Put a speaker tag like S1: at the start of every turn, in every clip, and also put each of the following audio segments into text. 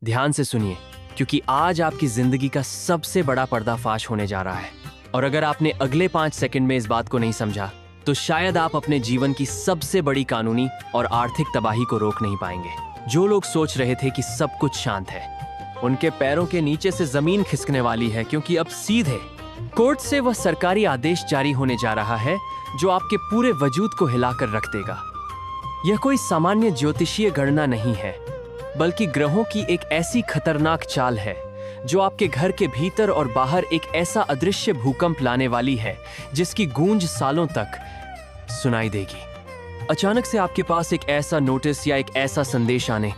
S1: ध्यान से सुनिए, क्योंकि आज आपकी जिंदगी का सबसे बड़ा पर्दाफाश होने जा रहा है। और अगर आपने अगले 5 सेकंड में इस बात को नहीं समझा तो शायद आप अपने जीवन की सबसे बड़ी कानूनी और आर्थिक तबाही को रोक नहीं पाएंगे। जो लोग सोच रहे थे कि सब कुछ शांत है, उनके पैरों के नीचे से जमीन खिसकने वाली है, क्योंकि अब सीधे कोर्ट से वह सरकारी आदेश जारी होने जा रहा है जो आपके पूरे वजूद को हिलाकर रख देगा। यह कोई सामान्य ज्योतिषीय गणना नहीं है, बल्कि ग्रहों की एक ऐसी खतरनाक चाल है जो आपके घर के भीतर और बाहर एक ऐसा अदृश्य भूकंप लाने वाली है जिसकी गूंज सालों तक सुनाई देगी। अचानक से आपके पास एक ऐसा नोटिस या एक ऐसा संदेश आने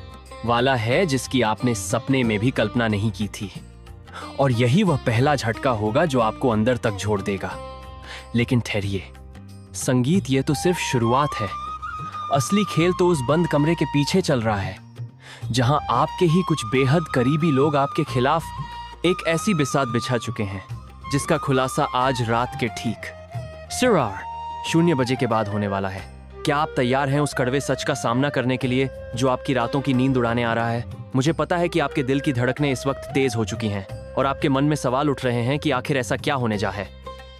S1: वाला है जिसकी आपने सपने में भी कल्पना नहीं की थी, और यही वह पहला झटका होगा जो आपको अंदर तक झोड़ देगा। लेकिन ठहरिए, संगीत ये तो सिर्फ शुरुआत है। असली खेल तो उस बंद कमरे के पीछे चल रहा है, जहां आपके ही कुछ बेहद करीबी लोग आपके खिलाफ एक ऐसी बिसात बिछा चुके हैं जिसका खुलासा आज रात के ठीक 0 बजे के बाद होने वाला है। क्या आप तैयार हैं उस कड़वे सच का सामना करने के लिए जो आपकी रातों की नींद उड़ाने आ रहा है? मुझे पता है कि आपके दिल की धड़कनें इस वक्त तेज हो चुकी हैं और आपके मन में सवाल उठ रहे हैं कि आखिर ऐसा क्या होने जा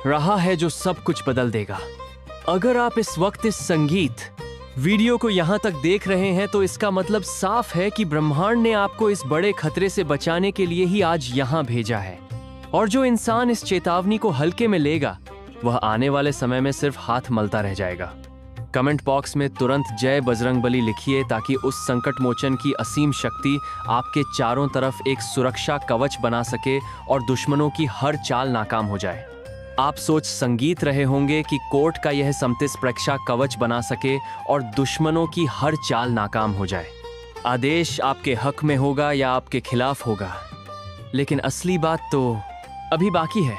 S1: रहा है जो सब कुछ बदल देगा। अगर आप इस वक्त इस संगीत वीडियो को यहाँ तक देख रहे हैं तो इसका मतलब साफ है कि ब्रह्मांड ने आपको इस बड़े खतरे से बचाने के लिए ही आज यहाँ भेजा है। और जो इंसान इस चेतावनी को हल्के में लेगा वह आने वाले समय में सिर्फ हाथ मलता रह जाएगा। कमेंट बॉक्स में तुरंत जय बजरंगबली लिखिए ताकि उस संकट मोचन की असीम शक्ति आपके चारों तरफ एक सुरक्षा कवच बना सके और दुश्मनों की हर चाल नाकाम हो जाए। आप सोच संगीत रहे होंगे कि कोर्ट का यह समतिस प्रक्षा कवच बना सके और दुश्मनों की हर चाल नाकाम हो जाए। आदेश आपके हक में होगा या आपके खिलाफ होगा, लेकिन असली बात तो अभी बाकी है,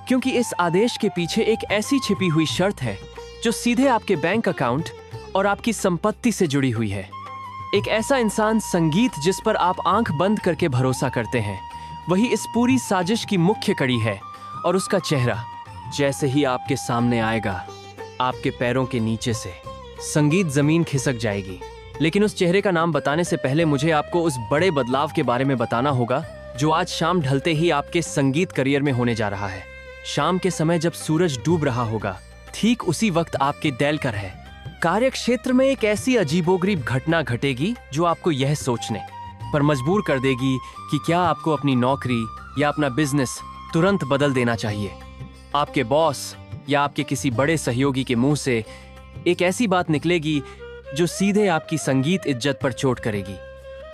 S1: क्योंकि इस आदेश के पीछे एक ऐसी छिपी हुई शर्त है जो सीधे आपके बैंक अकाउंट और आपकी संपत्ति से जुड़ी हुई है। एक ऐसा इंसान संगीत जिस पर आप आंख बंद करके भरोसा करते हैं, वही इस पूरी साजिश की मुख्य कड़ी है। और उसका चेहरा जैसे ही आपके सामने आएगा, आपके पैरों के नीचे से संगीत जमीन खिसक जाएगी। लेकिन उस चेहरे का नाम बताने से पहले मुझे आपको उस बड़े बदलाव के बारे में बताना होगा जो आज शाम ढलते ही आपके संगीत करियर में होने जा रहा है। शाम के समय जब सूरज डूब रहा होगा, ठीक उसी वक्त आपके डेलकर है कार्य क्षेत्र में एक ऐसी अजीबोगरीब घटना घटेगी जो आपको यह सोचने पर मजबूर कर देगी कि क्या आपको अपनी नौकरी या अपना बिजनेस तुरंत बदल देना चाहिए। आपके बॉस या आपके किसी बड़े सहयोगी के मुंह से एक ऐसी बात निकलेगी जो सीधे आपकी संगीत इज्जत पर चोट करेगी।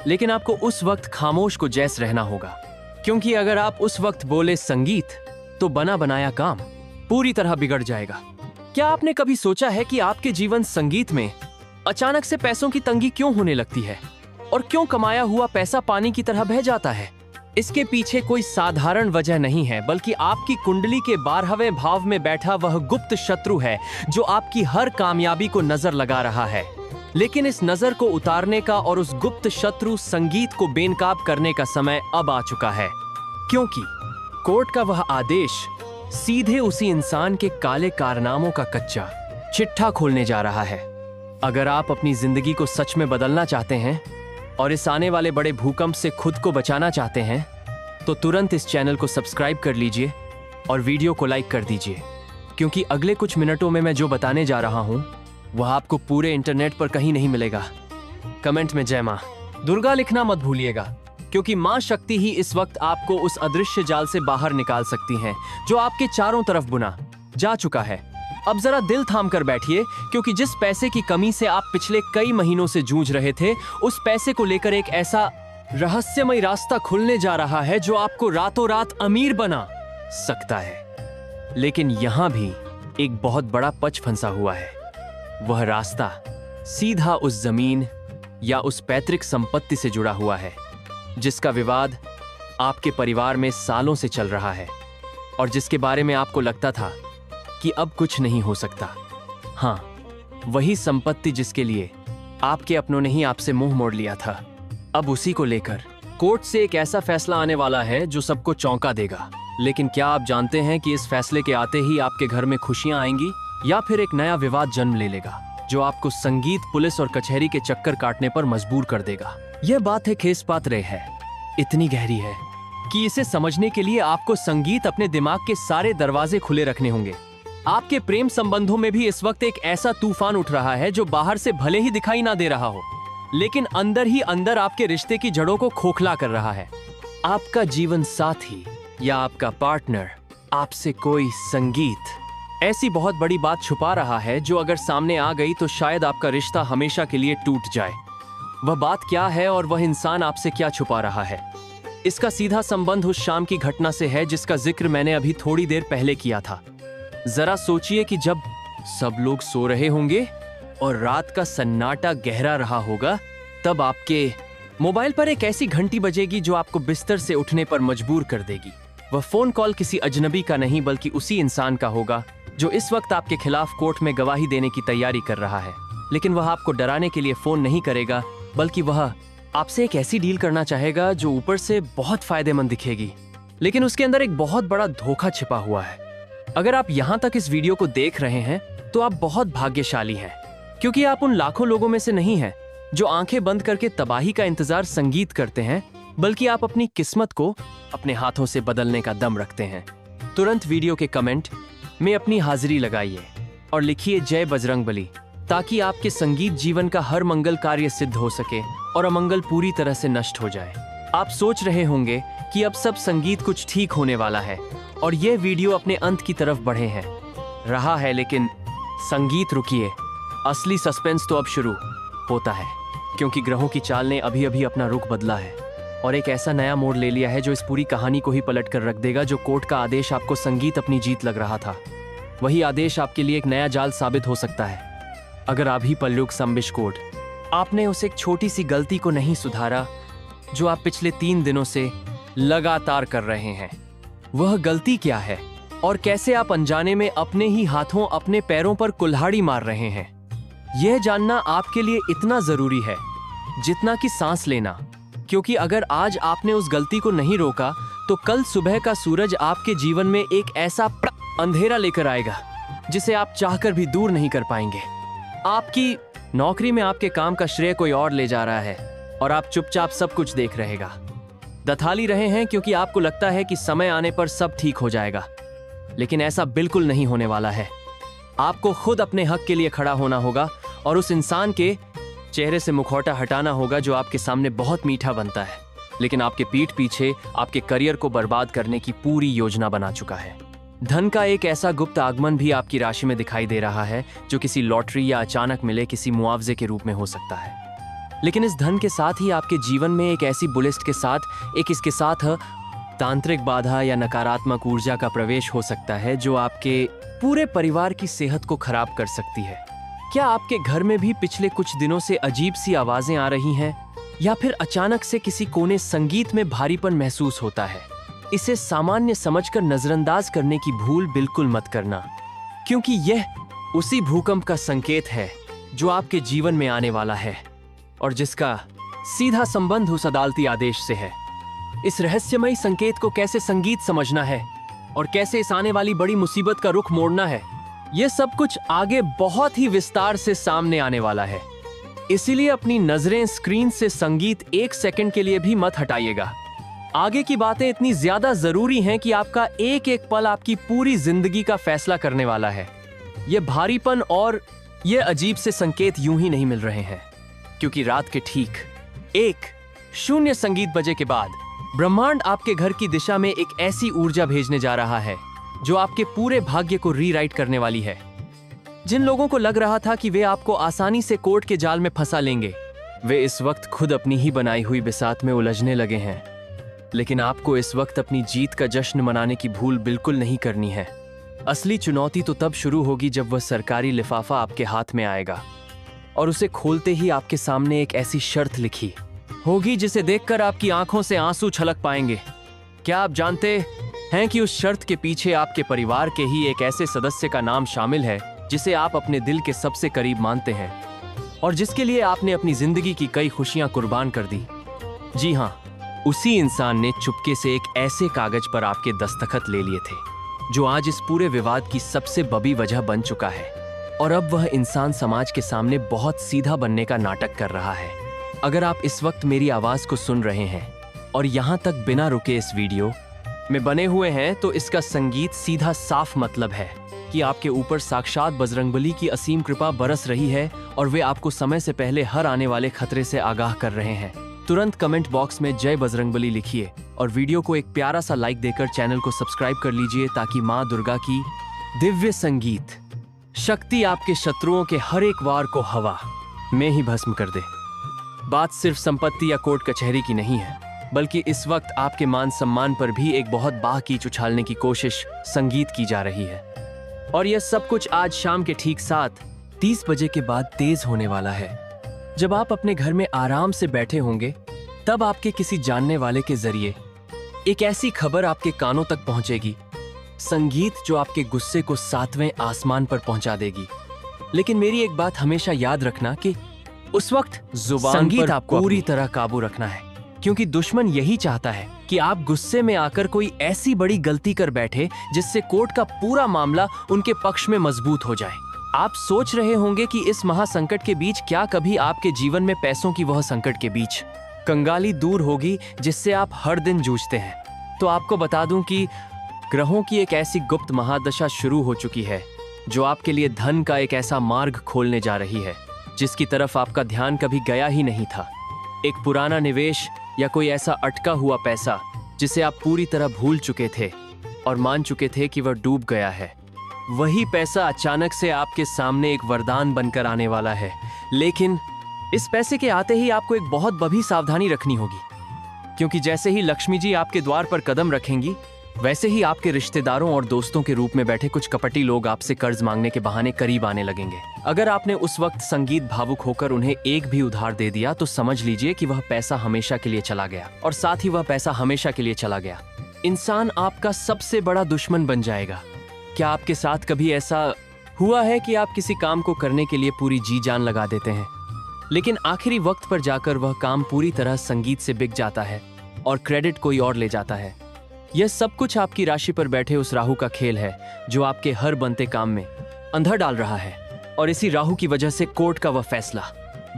S1: लेकिन आपको उस वक्त खामोश को जैस रहना होगा, क्योंकि अगर आप उस वक्त बोले संगीत तो बना बनाया काम पूरी तरह बिगड़ जाएगा। क्या आपने कभी सोचा है कि आपके जीवन संगीत में अचानक से पैसों की तंगी क्यों होने लगती है और क्यों कमाया हुआ पैसा पानी की तरह बह जाता है? इसके पीछे कोई साधारण वजह नहीं है, बल्कि आपकी कुंडली के 12वें भाव में बैठा वह गुप्त शत्रु है जो आपकी हर कामयाबी को नजर लगा रहा है। लेकिन इस नजर को उतारने का और उस गुप्त शत्रु संगीत को बेनकाब करने का समय अब आ चुका है, क्योंकि कोर्ट का वह आदेश सीधे उसी इंसान के काले कारनामों का कच्चा चिट्ठा खोलने जा रहा है। अगर आप अपनी जिंदगी को सच में बदलना चाहते हैं और इस आने वाले बड़े भूकंप से खुद को बचाना चाहते हैं, तो तुरंत इस चैनल को सब्सक्राइब कर लीजिए और वीडियो को लाइक कर दीजिए, क्योंकि अगले कुछ मिनटों में मैं जो बताने जा रहा हूं वह आपको पूरे इंटरनेट पर कहीं नहीं मिलेगा। कमेंट में जय मां दुर्गा लिखना मत भूलिएगा, क्योंकि मां शक्ति ही इस वक्त आपको उस अदृश्य जाल से बाहर निकाल सकती हैं जो आपके चारों तरफ बुना जा चुका है। अब जरा दिल थाम कर बैठिए, क्योंकि जिस पैसे की कमी से आप पिछले कई महीनों से जूझ रहे थे, उस पैसे को लेकर एक ऐसा रहस्यमय रास्ता खुलने जा रहा है जो आपको रातों रात अमीर बना सकता है। लेकिन यहाँ भी एक बहुत बड़ा पच फंसा हुआ है। वह रास्ता सीधा उस जमीन या उस पैतृक संपत्ति से जुड़ा हुआ है जिसका विवाद आपके परिवार में सालों से चल रहा है और जिसके बारे में आपको लगता था कि अब कुछ नहीं हो सकता। हाँ, वही संपत्ति जिसके लिए आपके अपनों ने ही आपसे मुंह मोड़ लिया था। अब उसी को लेकर कोर्ट से एक ऐसा फैसला आने वाला है जो सबको चौंका देगा। लेकिन क्या आप जानते हैं कि इस फैसले के आते ही आपके घर में खुशियां आएंगी या फिर एक नया विवाद जन्म ले लेगा जो आपको संगीत, पुलिस और कचहरी के चक्कर काटने पर मजबूर कर देगा। यह बात है खेस पात्रे है, इतनी गहरी है कि इसे समझने के लिए आपको संगीत अपने दिमाग के सारे दरवाजे खुले रखने होंगे। आपके प्रेम संबंधों में भी इस वक्त एक ऐसा तूफान उठ रहा है जो बाहर से भले ही दिखाई ना दे रहा हो, लेकिन अंदर ही अंदर आपके रिश्ते की जड़ों को खोखला कर रहा है। आपका जीवन साथी या आपका पार्टनर आपसे कोई संगीत ऐसी बहुत बड़ी बात छुपा रहा है जो अगर सामने आ गई तो शायद आपका रिश्ता हमेशा के लिए टूट जाए। वह बात क्या है और वह इंसान आपसे क्या छुपा रहा है, इसका सीधा संबंध उस शाम की घटना से है जिसका जिक्र मैंने अभी थोड़ी देर पहले किया था। जरा सोचिए कि जब सब लोग सो रहे होंगे और रात का सन्नाटा गहरा रहा होगा, तब आपके मोबाइल पर एक ऐसी घंटी बजेगी जो आपको बिस्तर से उठने पर मजबूर कर देगी। वह फोन कॉल किसी अजनबी का नहीं बल्कि उसी इंसान का होगा जो इस वक्त आपके खिलाफ कोर्ट में गवाही देने की तैयारी कर रहा है। लेकिन वह आपको डराने के लिए फोन नहीं करेगा, बल्कि वह आपसे एक ऐसी डील करना चाहेगा जो ऊपर से बहुत फायदेमंद दिखेगी, लेकिन उसके अंदर एक बहुत बड़ा धोखा छिपा हुआ है। अगर आप यहाँ तक इस वीडियो को देख रहे हैं तो आप बहुत भाग्यशाली हैं, क्योंकि आप उन लाखों लोगों में से नहीं हैं जो आंखें बंद करके तबाही का इंतजार संगीत करते हैं, बल्कि आप अपनी किस्मत को अपने हाथों से बदलने का दम रखते हैं। तुरंत वीडियो के कमेंट में अपनी हाजिरी लगाइए और लिखिए जय बजरंगबली, ताकि आपके संगीत जीवन का हर मंगल कार्य सिद्ध हो सके और अमंगल पूरी तरह से नष्ट हो जाए। आप सोच रहे होंगे कि अब सब संगीत कुछ ठीक होने वाला है और यह वीडियो अपने अंत की तरफ बढ़े हैं। रहा है, लेकिन संगीत रुकिए, असली सस्पेंस तो अब शुरू होता है, क्योंकि ग्रहों की चाल ने अभी अभी अपना रुख बदला है और एक ऐसा नया मोड़ ले लिया है जो इस पूरी कहानी को ही पलट कर रख देगा। जो कोर्ट का आदेश आपको संगीत अपनी जीत लग रहा था, वही आदेश आपके लिए एक नया जाल साबित हो सकता है। अगर आप ही पल्लुक संबिश कोर्ट, आपने उस एक छोटी सी गलती को नहीं सुधारा जो आप पिछले 3 दिनों से लगातार कर रहे हैं। वह गलती क्या है और कैसे आप अनजाने में अपने ही हाथों अपने पैरों पर कुल्हाड़ी मार रहे हैं, यह जानना आपके लिए इतना जरूरी है जितना कि सांस लेना। क्योंकि अगर आज आपने उस गलती को नहीं रोका तो कल सुबह का सूरज आपके जीवन में एक ऐसा अंधेरा लेकर आएगा जिसे आप चाहकर भी दूर नहीं कर पाएंगे। आपकी नौकरी में आपके काम का श्रेय कोई और ले जा रहा है और आप चुपचाप सब कुछ देख रहेगा। दथाली रहे हैं क्योंकि आपको लगता है कि समय आने पर सब ठीक हो जाएगा, लेकिन ऐसा बिल्कुल नहीं होने वाला है। आपको खुद अपने हक के लिए खड़ा होना होगा और उस इंसान के चेहरे से मुखौटा हटाना होगा जो आपके सामने बहुत मीठा बनता है, लेकिन आपके पीठ पीछे आपके करियर को बर्बाद करने की पूरी योजना बना चुका है। धन का एक ऐसा गुप्त आगमन भी आपकी राशि में दिखाई दे रहा है जो किसी लॉटरी या अचानक मिले किसी मुआवजे के रूप में हो सकता है। लेकिन इस धन के साथ ही आपके जीवन में एक ऐसी बुलिस्ट के साथ इसके साथ तांत्रिक बाधा या नकारात्मक ऊर्जा का प्रवेश हो सकता है जो आपके पूरे परिवार की सेहत को खराब कर सकती है। क्या आपके घर में भी पिछले कुछ दिनों से अजीब सी आवाजें आ रही हैं, या फिर अचानक से किसी कोने संगीत में भारीपन महसूस होता है? इसे सामान्य समझकर नजरअंदाज करने की भूल बिल्कुल मत करना, क्योंकि यह उसी भूकंप का संकेत है जो आपके जीवन में आने वाला है और जिसका सीधा संबंध उस अदालती आदेश से है। इस रहस्यमयी संकेत को कैसे संगीत समझना है और कैसे इस आने वाली बड़ी मुसीबत का रुख मोड़ना है, यह सब कुछ आगे बहुत ही विस्तार से सामने आने वाला है। इसीलिए अपनी नजरें स्क्रीन से संगीत 1 सेकंड के लिए भी मत हटाइएगा। आगे की बातें इतनी ज्यादा जरूरी हैं कि आपका एक एक पल आपकी पूरी जिंदगी का फैसला करने वाला है। यह भारीपन और यह अजीब से संकेत यूं ही नहीं मिल रहे हैं, क्योंकि रात के ठीक 1:00 संगीत बजे के बाद ब्रह्मांड आपके घर की दिशा में एक ऐसी ऊर्जा भेजने जा रहा है जो आपके पूरे भाग्य को रीराइट करने वाली है। जिन लोगों को लग रहा था कि वे आपको आसानी से कोर्ट के जाल में फंसा लेंगे, वे इस वक्त खुद अपनी ही बनाई हुई बिसात में उलझने लगे हैं। लेकिन आपको इस वक्त अपनी जीत का जश्न मनाने की भूल बिल्कुल नहीं करनी है। असली चुनौती तो तब शुरू होगी जब वह सरकारी लिफाफा आपके हाथ में आएगा और उसे खोलते ही आपके सामने एक ऐसी शर्त लिखी होगी जिसे देखकर आपकी आंखों से आंसू छलक पाएंगे। क्या आप जानते हैं कि उस शर्त के पीछे आपके परिवार के ही एक ऐसे सदस्य का नाम शामिल है जिसे आप अपने दिल के सबसे करीब मानते हैं और जिसके लिए आपने अपनी जिंदगी की कई खुशियां कुर्बान कर दी? जी हाँ, उसी इंसान ने चुपके से एक ऐसे कागज पर आपके दस्तखत ले लिए थे जो आज इस पूरे विवाद की सबसे बड़ी वजह बन चुका है। और अब वह इंसान समाज के सामने बहुत सीधा बनने का नाटक कर रहा है। अगर आप इस वक्त मेरी आवाज को सुन रहे हैं और यहाँ तक बिना रुके इस वीडियो में बने हुए हैं, तो इसका संगीत सीधा साफ मतलब है कि आपके ऊपर साक्षात बजरंगबली की असीम कृपा बरस रही है और वे आपको समय से पहले हर आने वाले खतरे से आगाह कर रहे हैं। तुरंत कमेंट बॉक्स में जय बजरंगबली लिखिए और वीडियो को एक प्यारा सा लाइक देकर चैनल को सब्सक्राइब कर लीजिए ताकि माँ दुर्गा की दिव्य संगीत शक्ति आपके शत्रुओं के हर एक वार को हवा में ही भस्म कर दे। बात सिर्फ संपत्ति या कोर्ट कचहरी की नहीं है, बल्कि इस वक्त आपके मान सम्मान पर भी एक बहुत बाकीच उछालने की कोशिश संगीत की जा रही है। और यह सब कुछ आज शाम के ठीक 7:30 बजे के बाद तेज होने वाला है। जब आप अपने घर में आराम से बैठे होंगे, तब आपके किसी जानने वाले के जरिए एक ऐसी खबर आपके कानों तक पहुंचेगी, संगीत जो आपके गुस्से को 7वें आसमान पर पहुंचा देगी। लेकिन मेरी एक बात हमेशा याद रखना कि उस वक्त जुबान पर आपको पूरी तरह काबू रखना है, क्योंकि दुश्मन यही चाहता है कि आप गुस्से में आकर कोई ऐसी बड़ी गलती कर बैठे जिससे कोर्ट का पूरा मामला उनके पक्ष में मजबूत हो जाए। आप सोच रहे होंगे कि इस महासंकट के बीच क्या कभी आपके जीवन में पैसों की वह संकट के बीच कंगाली दूर होगी जिससे आप हर दिन जूझते हैं। तो आपको बता दूं कि ग्रहों की एक ऐसी गुप्त महादशा शुरू हो चुकी है जो आपके लिए धन का एक ऐसा मार्ग खोलने जा रही है जिसकी तरफ आपका ध्यान कभी गया ही नहीं था। एक पुराना निवेश या कोई ऐसा अटका हुआ पैसा जिसे आप पूरी तरह भूल चुके थे और मान चुके थे कि वह डूब गया है, वही पैसा अचानक से आपके सामने एक वरदान बनकर आने वाला है। लेकिन इस पैसे के आते ही आपको एक बहुत बड़ी सावधानी रखनी होगी, क्योंकि जैसे ही लक्ष्मी जी आपके द्वार पर कदम रखेंगी, वैसे ही आपके रिश्तेदारों और दोस्तों के रूप में बैठे कुछ कपटी लोग आपसे कर्ज मांगने के बहाने करीब आने लगेंगे। अगर आपने उस वक्त संगीत भावुक होकर उन्हें एक भी उधार दे दिया तो समझ लीजिए कि वह पैसा हमेशा के लिए चला गया, और साथ ही वह पैसा हमेशा के लिए चला गया। इंसान आपका सबसे बड़ा दुश्मन बन जाएगा। क्या आपके साथ कभी ऐसा हुआ है कि आप किसी काम को करने के लिए पूरी जी जान लगा देते हैं, लेकिन आखिरी वक्त पर जाकर वह काम पूरी तरह संगीत से बिक जाता है और क्रेडिट कोई और ले जाता है? यह सब कुछ आपकी राशि पर बैठे उस राहु का खेल है जो आपके हर बनते काम में अंधा डाल रहा है। और इसी राहु की वजह से कोर्ट का वह फैसला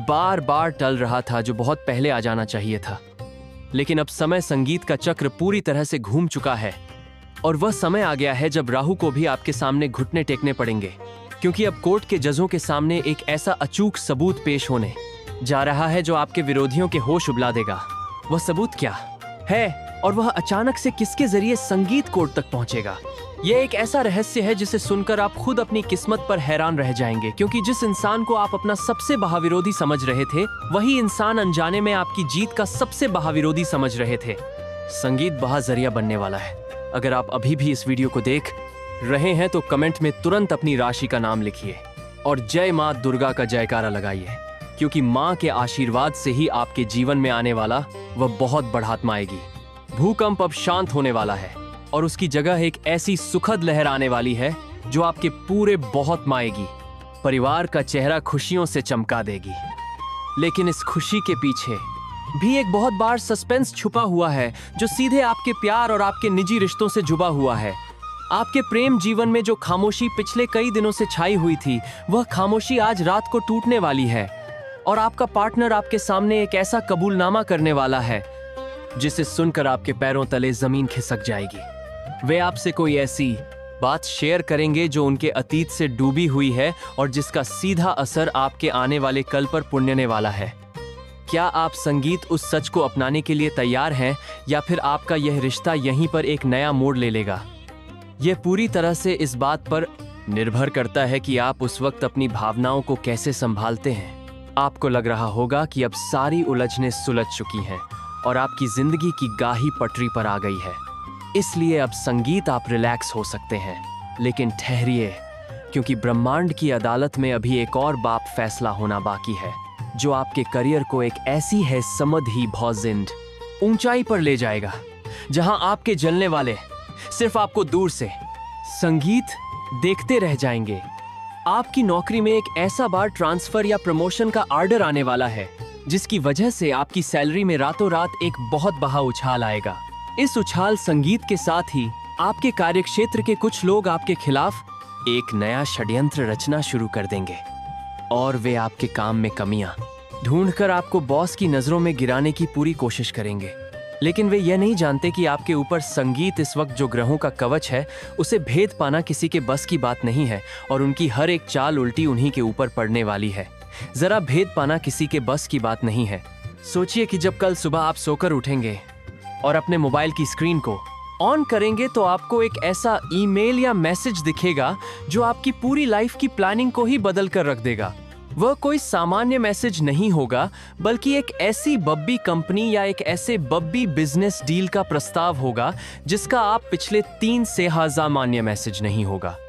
S1: बार बार टल रहा था जो बहुत पहले आ जाना चाहिए था। लेकिन अब समय संगीत का चक्र पूरी तरह से घूम चुका है और वह समय आ गया है जब राहु को भी आपके सामने घुटने टेकने पड़ेंगे, क्योंकि अब कोर्ट के जजों के सामने एक ऐसा अचूक सबूत पेश होने जा रहा है जो आपके विरोधियों के होश उबला देगा। वह सबूत क्या है और वह अचानक से किसके जरिए संगीत कोर्ट तक पहुंचेगा? यह एक ऐसा रहस्य है जिसे सुनकर आप खुद अपनी किस्मत पर हैरान रह जाएंगे, क्योंकि जिस इंसान को आप अपना सबसे महाविरोधी समझ रहे थे, वही इंसान अनजाने में आपकी जीत का सबसे महाविरोधी समझ रहे थे। संगीत महाजरिया बनने वाला है। अगर आप अभी भी इस वीडियो को देख रहे हैं तो कमेंट में तुरंत अपनी राशि का नाम लिखिए और जय माँ दुर्गा का जयकारा लगाइए, क्योंकि माँ के आशीर्वाद से ही आपके जीवन में आने वाला वह बहुत बढ़ात्मा आएगी। भूकंप अब शांत होने वाला है और उसकी जगह एक ऐसी सुखद लहर आने वाली है जो आपके पूरे बहुत माएगी। परिवार का चेहरा खुशियों से चमका देगी। लेकिन इस खुशी के पीछे भी एक बहुत बार सस्पेंस छुपा हुआ है जो सीधे आपके प्यार और आपके निजी रिश्तों से जुड़ा हुआ है। आपके प्रेम जीवन में जो खामोशी पिछले कई दिनों से छाई हुई थी, वह खामोशी आज रात को टूटने वाली है और आपका पार्टनर आपके सामने एक ऐसा कबूलनामा करने वाला है जिसे सुनकर आपके पैरों तले जमीन खिसक जाएगी। वे आपसे कोई ऐसी बात शेयर करेंगे जो उनके अतीत से डूबी हुई है और जिसका सीधा असर आपके आने वाले कल पर पुण्यने वाला है। क्या आप संगीत उस सच को अपनाने के लिए तैयार हैं, या फिर आपका यह रिश्ता यहीं पर एक नया मोड़ ले लेगा? यह पूरी तरह से इस बात पर निर्भर करता है कि आप उस वक्त अपनी भावनाओं को कैसे संभालते हैं। आपको लग रहा होगा कि अब सारी उलझनें सुलझ चुकी हैं और आपकी जिंदगी की गाही पटरी पर आ गई है, इसलिए अब संगीत आप रिलैक्स हो सकते हैं। लेकिन ठहरिए, क्योंकि ब्रह्मांड की अदालत में अभी एक और बाप फैसला होना बाकी है जो आपके करियर को एक ऐसी है समझ ही भौजिंद ऊंचाई पर ले जाएगा जहां आपके जलने वाले सिर्फ आपको दूर से संगीत देखते रह जाएंगे। आपकी नौकरी में एक ऐसा बार ट्रांसफर या प्रमोशन का ऑर्डर आने वाला है जिसकी वजह से आपकी सैलरी में रातों रात एक बहुत बड़ा उछाल आएगा। इस उछाल संगीत के साथ ही आपके कार्यक्षेत्र के कुछ लोग आपके खिलाफ एक नया षड्यंत्र रचना शुरू कर देंगे और वे आपके काम में कमियां ढूंढकर आपको बॉस की नजरों में गिराने की पूरी कोशिश करेंगे। लेकिन वे यह नहीं जानते कि आपके ऊपर संगीत इस वक्त जो ग्रहों का कवच है, उसे भेद पाना किसी के बस की बात नहीं है और उनकी हर एक चाल उल्टी उन्हीं के ऊपर पड़ने वाली है। जरा भेद पाना किसी के बस की बात नहीं है। सोचिए कि जब कल सुबह आप सोकर उठेंगे और अपने मोबाइल की स्क्रीन को ऑन करेंगे तो आपको एक ऐसा ईमेल या मैसेज दिखेगा जो आपकी पूरी लाइफ की प्लानिंग को ही बदल कर रख देगा। वह कोई सामान्य मैसेज नहीं होगा, बल्कि एक ऐसी बब्बी कंपनी या एक ऐसे बब्बी बिजनेस डील का प्रस्ताव होगा जिसका आप पिछले 3 से असामान्य मैसेज नहीं होगा।